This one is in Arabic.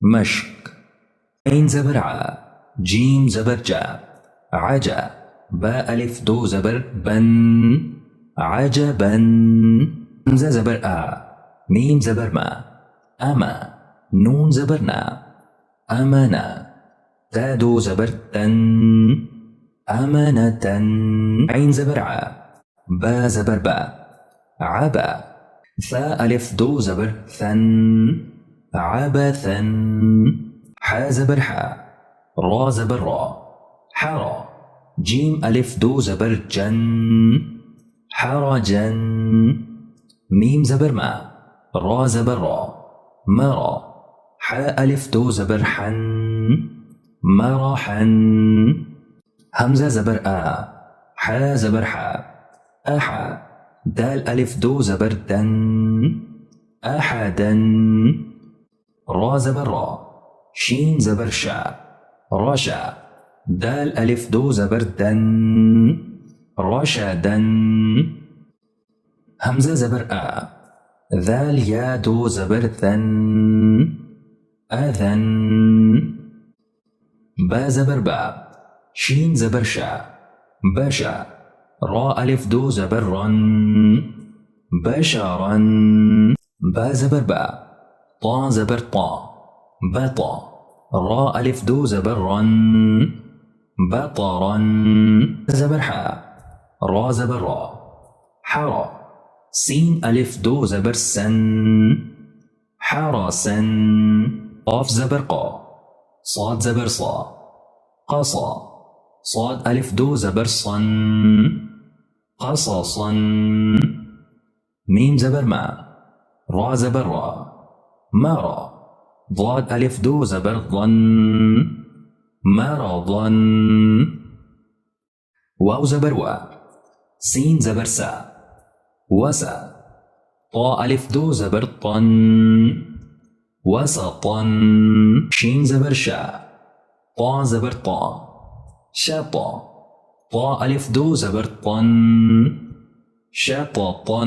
مشك. عين زبر ع، جيم زبر جا، عجا. باء ألف دو زبر بن، عجبا. همزة زبر آ، ميم زبر ما، أما. نون زبر نا، أمنا. تا دو زبر تن، أمنة. عين زبر ع، با زبر با، عبا. ثاء ألف دو زبر ثن، عبثا. حا زبر حا، را زبر را، حرا. جيم ألف دو زبر جن، حرجا. ميم زبر ما، را زبر را، مرا. حا ألف دو زبر حن، مرحا. همزة زبر آ، حا زبر حا، أحا. دال ألف دو زبر دن، أحدا. را زبر را، شين زبر شا، رشا. دال ألف دو زبر دن، رشدا. همزة زبر آ، ذال يا دو زبر ثن، أذن. با زبر با، شين زبر شا، بشا. را ألف دو زبر رن، بشرا. با زبر با، طا زبر طا، بطا. را ألف دو زبر رن، بطرا. زبر حا، را زبر را، حرا. سين ألف دو زبر سن، حرسا. قاف زبر قا، صاد زبر صا، قصا. صاد ألف دو زبر صن، قصصا. ميم زبر ما، را زبر را، مرا. ضاد ألف دو زبر ظن، مرضا. واو زبر وا، سين زبر سا، وسا. طا ألف دو زبر طن، وسطا. شين زبر شا، طا زبر طا، شطا. طا ألف دو زبر طن، شططا.